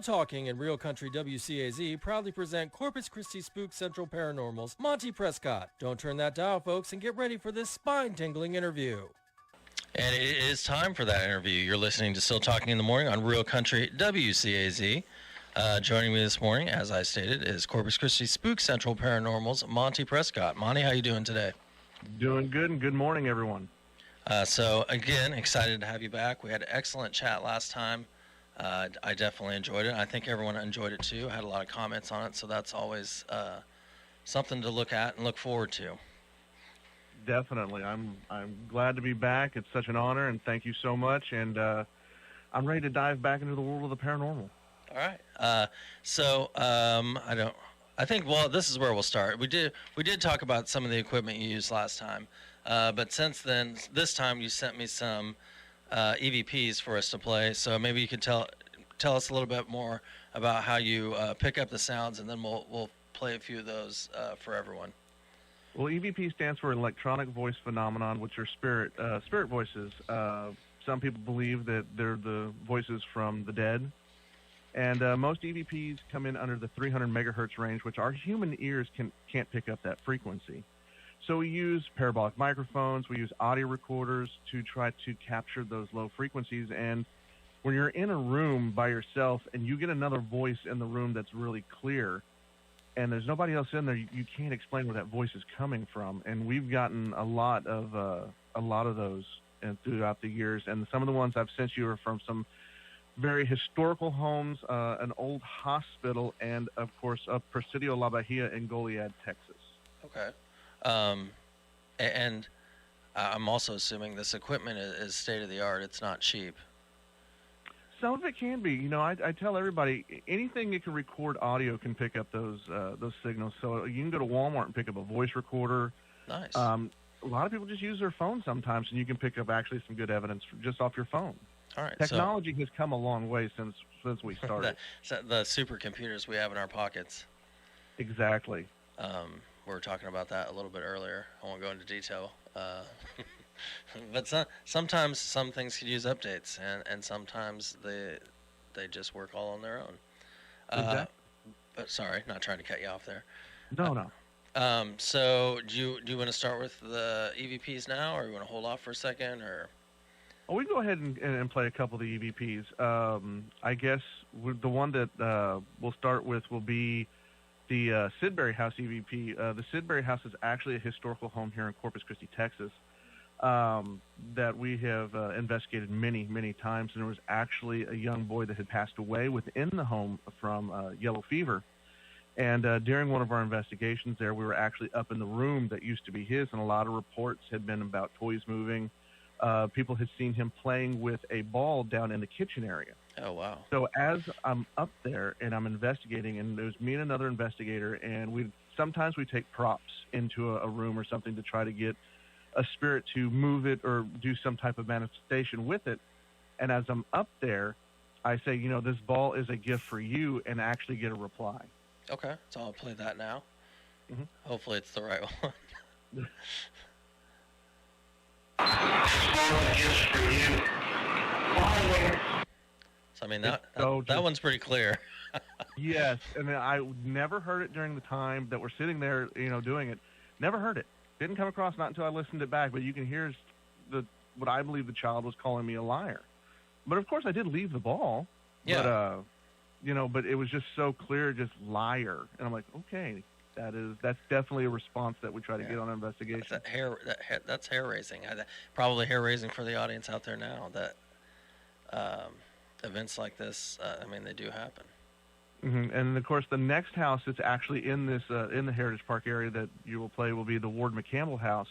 Talking and Real Country WCAZ proudly present Corpus Christi Spook Central Paranormal's Monty Prescott. Don't turn that dial, folks, and get ready for this spine-tingling interview. And it is time for that interview. You're listening to Still Talking in the Morning on Real Country WCAZ. Joining me this morning, as I stated, is Corpus Christi Spook Central Paranormal's Monty Prescott. Monty, how you doing today? Doing good, and good morning, everyone. So, again, excited to have you back. We had an excellent chat last time. I definitely enjoyed it. I think everyone enjoyed it, too. I had a lot of comments on it, so that's always something to look at and look forward to. Definitely. I'm glad to be back. It's such an honor, and thank you so much. And I'm ready to dive back into the world of the paranormal. All right. I think this is where we'll start. We did talk about some of the equipment you used last time, but since then, this time you sent me some EVPs for us to play. So maybe you could tell us a little bit more about how you pick up the sounds, and then we'll play a few of those for everyone. Well, EVP stands for electronic voice phenomenon, which are spirit voices. Some people believe that they're the voices from the dead. And most EVPs come in under the 300 megahertz range, which our human ears can't pick up that frequency. So we use parabolic microphones, we use audio recorders to try to capture those low frequencies. And when you're in a room by yourself and you get another voice in the room that's really clear, and there's nobody else in there, you can't explain where that voice is coming from. And we've gotten a lot of those throughout the years. And some of the ones I've sent you are from some very historical homes, an old hospital, and, of course, Presidio, La Bahía in Goliad, Texas. Okay. And I'm also assuming this equipment is state-of-the-art. It's not cheap. Some of it can be. You know, I tell everybody, anything that can record audio can pick up those signals. So you can go to Walmart and pick up a voice recorder. Nice. A lot of people just use their phone sometimes, and you can pick up actually some good evidence just off your phone. All right. Technology has come a long way since we started. the supercomputers we have in our pockets. Exactly. We were talking about that a little bit earlier. I won't go into detail. But sometimes some things could use updates, and sometimes they just work all on their own. Exactly. But sorry, not trying to cut you off there. No. So do you want to start with the EVPs now, or you want to hold off for a second, or? Oh, we can go ahead and play a couple of the EVPs. I guess the one that we'll start with will be the Sid Berry House EVP. The Sid Berry House is actually a historical home here in Corpus Christi, Texas, that we have investigated many, many times. And there was actually a young boy that had passed away within the home from yellow fever. And during one of our investigations there, we were actually up in the room that used to be his, and a lot of reports had been about toys moving. People had seen him playing with a ball down in the kitchen area. Oh, wow. So as I'm up there and I'm investigating, and there's me and another investigator, and sometimes we take props into a room or something to try to get a spirit to move it or do some type of manifestation with it. And as I'm up there, I say, this ball is a gift for you, and actually get a reply. Okay, so I'll play that now. Mm-hmm. Hopefully it's the right one. So, I mean, that one's pretty clear. Yes, and I never heard it during the time that we're sitting there, doing it. Never heard it. Didn't come across, not until I listened it back, but you can hear what I believe the child was calling me a liar. But, of course, I did leave the ball. Yeah. But, but it was just so clear, just liar. And I'm like, okay, that's definitely a response that we try to get on investigation. That's hair raising. Probably hair raising for the audience out there now. That events like this, they do happen. Mm-hmm. And of course, the next house that's actually in this in the Heritage Park area that you will play will be the Ward-McCampbell House.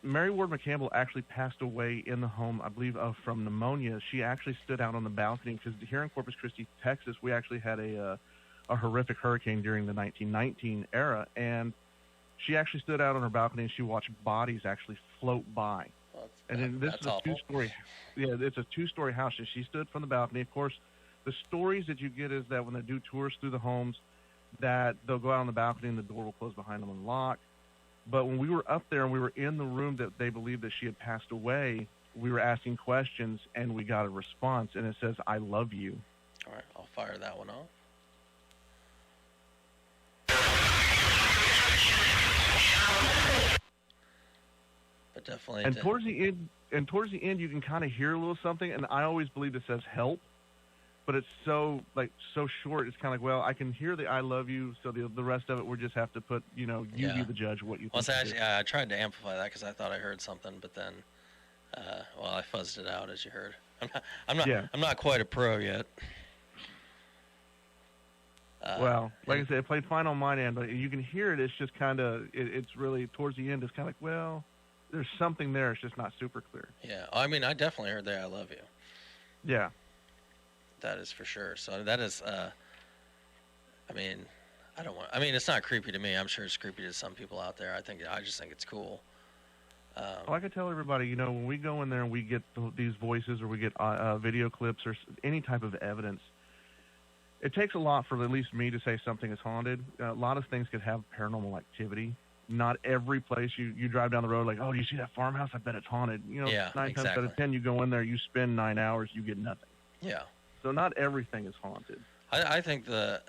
Mary Ward-McCampbell actually passed away in the home, I believe, from pneumonia. She actually stood out on the balcony because here in Corpus Christi, Texas, we actually had a horrific hurricane during the 1919 era, and she actually stood out on her balcony and she watched bodies actually float by. And then this is a two-story. Yeah, it's a two-story house, and she stood from the balcony. Of course, the stories that you get is that when they do tours through the homes, that they'll go out on the balcony and the door will close behind them and lock. But when we were up there and we were in the room that they believed that she had passed away, we were asking questions and we got a response, and it says, "I love you." All right, I'll fire that one off. But definitely. And towards the end, you can kind of hear a little something, and I always believe it says help, but it's so short. It's kind of like, well, I can hear the "I love you," so the rest of it, we just have to put, you be the judge of what you think. Well, actually, I tried to amplify that because I thought I heard something, but then, I fuzzed it out, as you heard. I'm not quite a pro yet. Well, like I said, I played fine on my end, but you can hear it. It's just kind of, it's really, towards the end, it's kind of like, well, there's something there. It's just not super clear. Yeah. I mean, I definitely heard the "I love you." Yeah. That is for sure. So that is, it's not creepy to me. I'm sure it's creepy to some people out there. I just think it's cool. Like I tell everybody, when we go in there and we get these voices or we get video clips or any type of evidence, it takes a lot for at least me to say something is haunted. A lot of things could have paranormal activity. Not every place you drive down the road like, oh, do you see that farmhouse? I bet it's haunted. 9 times out of 10, you go in there, you spend 9 hours, you get nothing. Yeah. So not everything is haunted. I think the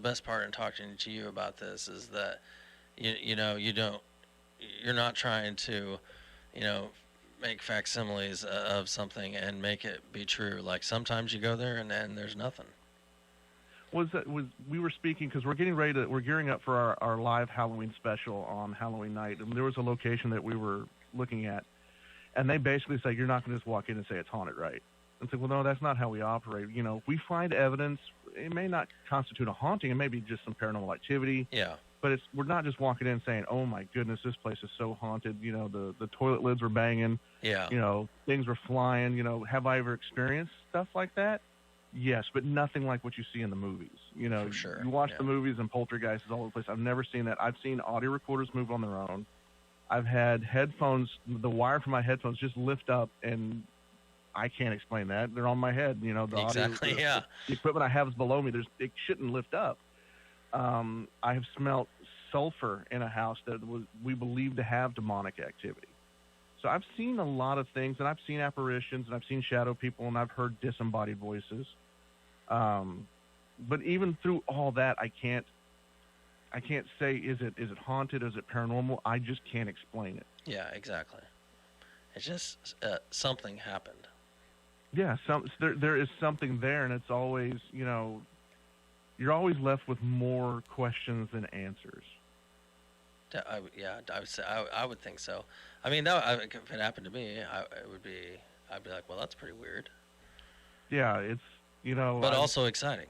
best part in talking to you about this is that you're not trying to make facsimiles of something and make it be true. Like sometimes you go there and there's nothing. We were speaking because we're gearing up for our live Halloween special on Halloween night, and there was a location that we were looking at, and they basically say, you're not going to just walk in and say it's haunted, right? And say, well, no, that's not how we operate. If we find evidence, it may not constitute a haunting, it may be just some paranormal activity. Yeah. But we're not just walking in saying, oh my goodness, this place is so haunted. The toilet lids were banging. Yeah. Things were flying. Have I ever experienced stuff like that? Yes, but nothing like what you see in the movies. For sure. You watch the movies and poltergeists all over the place. I've never seen that. I've seen audio recorders move on their own. I've had headphones, the wire from my headphones just lift up, and I can't explain that. They're on my head. The exactly, audio, yeah. The equipment I have is below me. It shouldn't lift up. I have smelt sulfur in a house that we believe to have demonic activity. So I've seen a lot of things, and I've seen apparitions, and I've seen shadow people, and I've heard disembodied voices. But even through all that, I can't say is it haunted, is it paranormal? I just can't explain it. Yeah, exactly. It's just something happened. Yeah, there is something there, and it's always you're always left with more questions than answers. I would think so. I mean, if it happened to me, I'd be like, well, that's pretty weird. Yeah, it's but also exciting.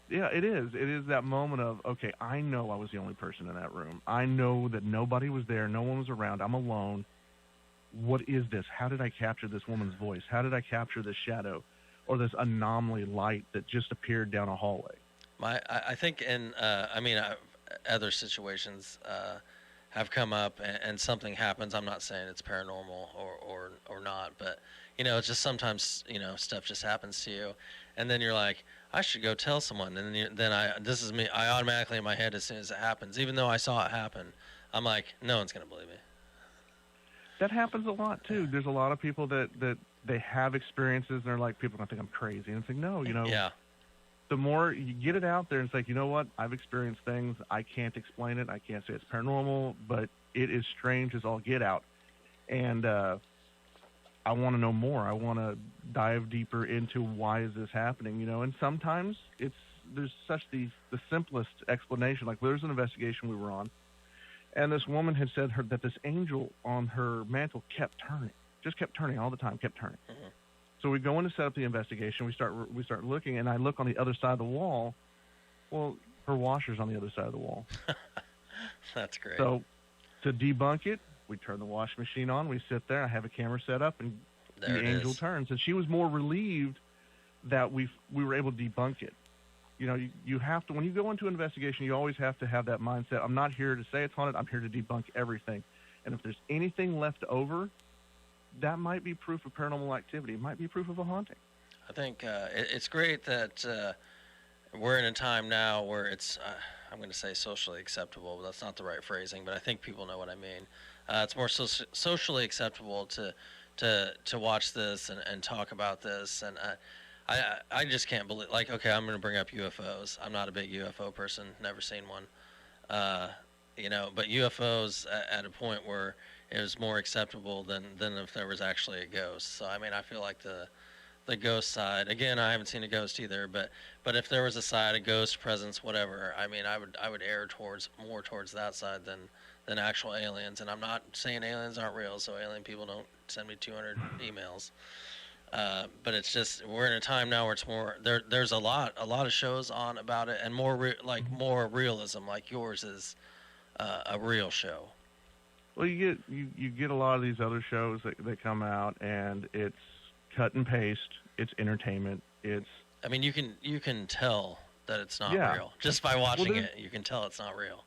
Yeah, it is. It is that moment of, okay, I know I was the only person in that room. I know that nobody was there, no one was around. I'm alone. What is this? How did I capture this woman's voice? How did I capture this shadow or this anomaly light that just appeared down a hallway? I think in other situations have come up and something happens. I'm not saying it's paranormal or not, but it's just sometimes stuff just happens to you, and then you're like, I should go tell someone, and this is me. I automatically in my head as soon as it happens, even though I saw it happen, I'm like, no one's gonna believe me. That happens a lot too. There's a lot of people that they have experiences and they're like, people are gonna think I'm crazy, and it's like, no, Yeah. The more you get it out there, and it's like, you know what? I've experienced things. I can't explain it. I can't say it's paranormal, but it is strange as all get out. And I want to know more. I want to dive deeper into why is this happening, And sometimes there's such the simplest explanation. Like there's an investigation we were on, and this woman had said that this angel on her mantle kept turning all the time, kept turning. Mm-hmm. So we go in to set up the investigation. We start looking, and I look on the other side of the wall. Well, her washer's on the other side of the wall. That's great. So to debunk it, we turn the washing machine on. We sit there. I have a camera set up, and the angel turns. And she was more relieved that we were able to debunk it. You have to, when you go into an investigation, you always have to have that mindset. I'm not here to say it's haunted. I'm here to debunk everything. And if there's anything left over, that might be proof of paranormal activity. It might be proof of a haunting. I think it's great that we're in a time now where it's, I'm going to say socially acceptable, but that's not the right phrasing, but I think people know what I mean. It's more socially acceptable to watch this and talk about this. And I just can't believe, like, okay, I'm going to bring up UFOs. I'm not a big UFO person, never seen one. But UFOs at a point where it was more acceptable than if there was actually a ghost. So, I mean, I feel like the ghost side, again, I haven't seen a ghost either, but if there was a side, a ghost presence, whatever, I mean, I would err more towards that side than actual aliens. And I'm not saying aliens aren't real, so alien people don't send me 200 emails. But it's just, we're in a time now where it's more, there's a lot of shows on about it, and more realism, like yours is a real show. Well, you get a lot of these other shows that come out, and it's cut and paste. It's entertainment. I mean, you can tell that it's not real just by watching it. You can tell it's not real.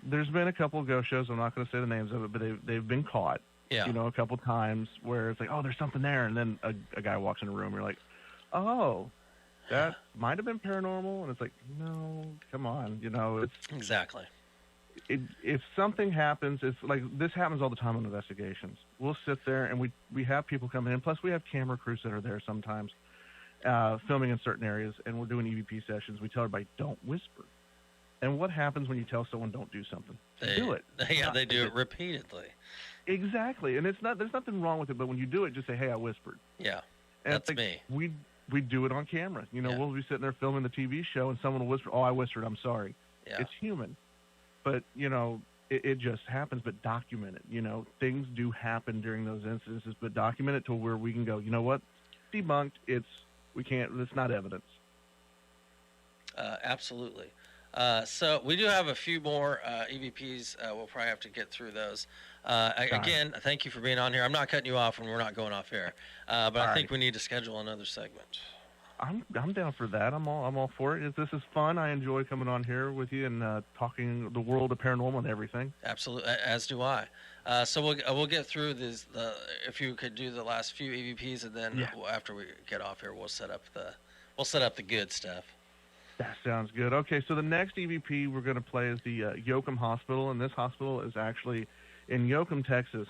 There's been a couple of ghost shows. I'm not going to say the names of it, but they've been caught. Yeah. A couple times where it's like, oh, there's something there, and then a guy walks in a room. You're like, oh, that might have been paranormal, and it's like, no, come on, it's exactly. If something happens, it's like this happens all the time on investigations. We'll sit there and we have people coming in. Plus, we have camera crews that are there sometimes, filming in certain areas, and we're doing EVP sessions. We tell everybody, don't whisper. And what happens when you tell someone don't do something? They do it. Yeah, they do it repeatedly. Exactly, and there's nothing wrong with it. But when you do it, just say, "Hey, I whispered." Yeah, and that's me. We do it on camera. We'll be sitting there filming the TV show, and someone will whisper, "Oh, I whispered. I'm sorry." Yeah. It's human. But, it just happens, but document it. Things do happen during those instances, but document it to where we can go, you know what? Debunked. It's not evidence. Absolutely. So we do have a few more EVPs. We'll probably have to get through those. Again, thank you for being on here. I'm not cutting you off when we're not going off air, but I think we need to schedule another segment. I'm down for that. I'm all for it. This is fun. I enjoy coming on here with you and talking the world of paranormal and everything. Absolutely, as do I. So we'll get through this. If you could do the last few EVPs, and then after we get off here, we'll set up the good stuff. That sounds good. Okay, so the next EVP we're going to play is the Yoakum Hospital, and this hospital is actually in Yoakum, Texas.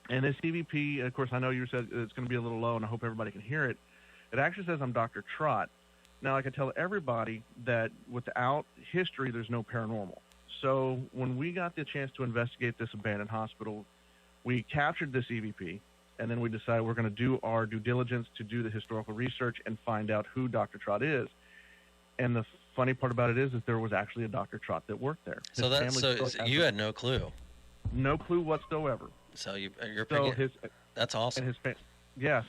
And this EVP, of course, I know you said it's going to be a little low, and I hope everybody can hear it. It actually says I'm Dr. Trott. Now, I can tell everybody that without history, there's no paranormal. So when we got the chance to investigate this abandoned hospital, we captured this EVP, and then we decided we're going to do our due diligence to do the historical research and find out who Dr. Trott is. And the funny part about it is that there was actually a Dr. Trott that worked there. You had no clue. No clue whatsoever. So you're picking. That's awesome. And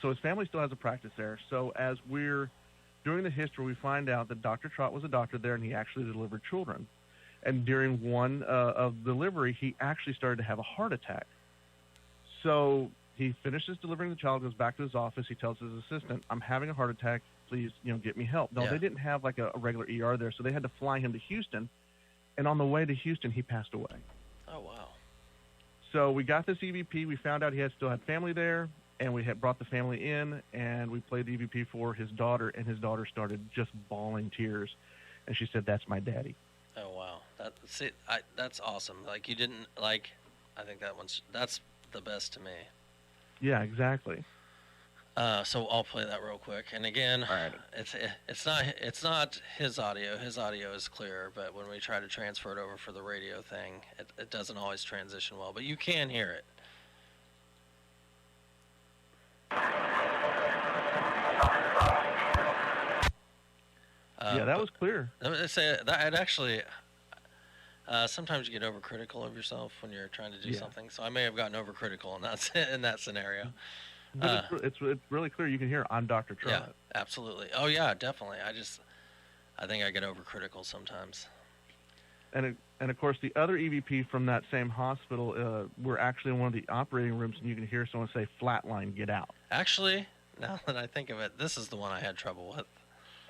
so his family still has a practice there. So as we're doing the history, we find out that Dr. Trott was a doctor there, and he actually delivered children. And during one of delivery, he actually started to have a heart attack. So he finishes delivering the child, goes back to his office. He tells his assistant, "I'm having a heart attack. Please, get me help." No, They didn't have like a regular ER there, so they had to fly him to Houston. And on the way to Houston, he passed away. Oh, wow. So we got this EVP. We found out he still had family there, and we had brought the family in, and we played the EVP for his daughter, and his daughter started just bawling tears. And she said, "That's my daddy." Oh, wow. That's awesome. Like, you didn't, like, I think that's the best to me. Yeah, exactly. So I'll play that real quick. And again, right. it's not his audio. His audio is clear, but when we try to transfer it over for the radio thing, it doesn't always transition well. But you can hear it. That was clear. I say that actually. Sometimes you get overcritical of yourself when you're trying to do something. So I may have gotten overcritical in that scenario. But it's really clear. You can hear I'm Dr. Trott. Yeah, absolutely. Oh yeah, definitely. I think I get overcritical sometimes. And of course, the other EVP from that same hospital, we're actually in one of the operating rooms, and you can hear someone say, "Flatline, get out." Actually, now that I think of it, this is the one I had trouble with.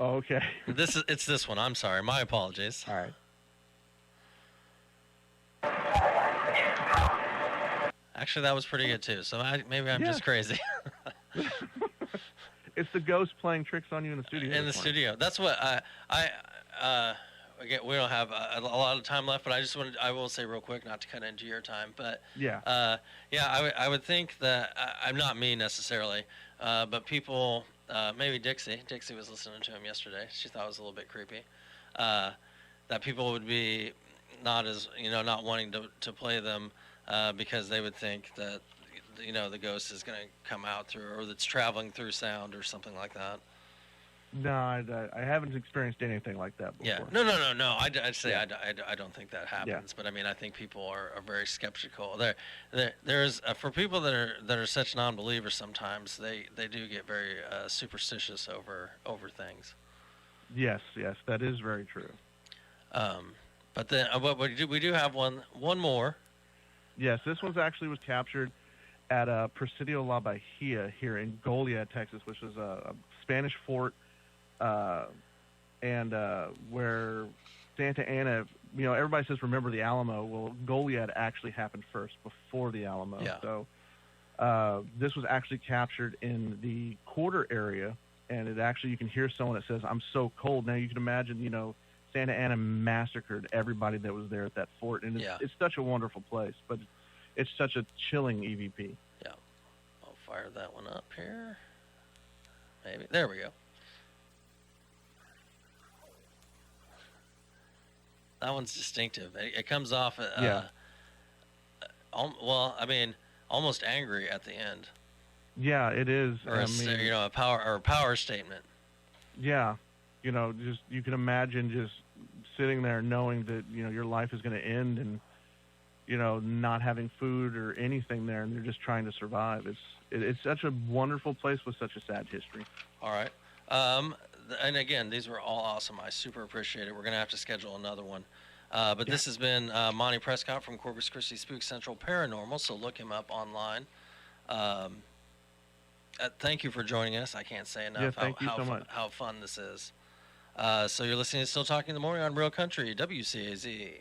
Oh, okay. It's this one. I'm sorry. My apologies. All right. Actually, that was pretty good too. So maybe I'm just crazy. It's the ghost playing tricks on you in the studio. In the studio. That's what again, we don't have a lot of time left, but I will say real quick, not to cut into your time, but I would think that I'm not me necessarily, but people maybe Dixie. Dixie was listening to him yesterday. She thought it was a little bit creepy. That people would be not wanting to play them because they would think that, the ghost is going to come out through, or that's traveling through sound or something like that. No, I haven't experienced anything like that before. Yeah. No. I'd say I don't think that happens. Yeah. But I mean, I think people are very skeptical. There's for people that are such non-believers, sometimes they do get very superstitious over things. Yes, that is very true. But then we do have one more. Yes, this was captured at Presidio La Bahía here in Goliad, Texas, which is a Spanish fort. And where Santa Ana, everybody says remember the Alamo. Well, Goliad actually happened first before the Alamo. Yeah. So this was actually captured in the quarter area, and you can hear someone that says, "I'm so cold." Now you can imagine, Santa Ana massacred everybody that was there at that fort, and it's such a wonderful place, but it's such a chilling EVP. Yeah, I'll fire that one up here. Maybe there we go. That one's distinctive. It comes off, almost angry at the end. Yeah, it is. Or a power statement. Yeah, just you can imagine just sitting there knowing that your life is going to end, and not having food or anything there, and you're just trying to survive. It's such a wonderful place with such a sad history. All right. And again, these were all awesome. I super appreciate it. We're going to have to schedule another one. But this has been Monty Prescott from Corpus Christi Spook Central Paranormal, so look him up online. Thank you for joining us. I can't say enough how fun this is. So you're listening to Still Talking in the Morning on Real Country, WCAZ.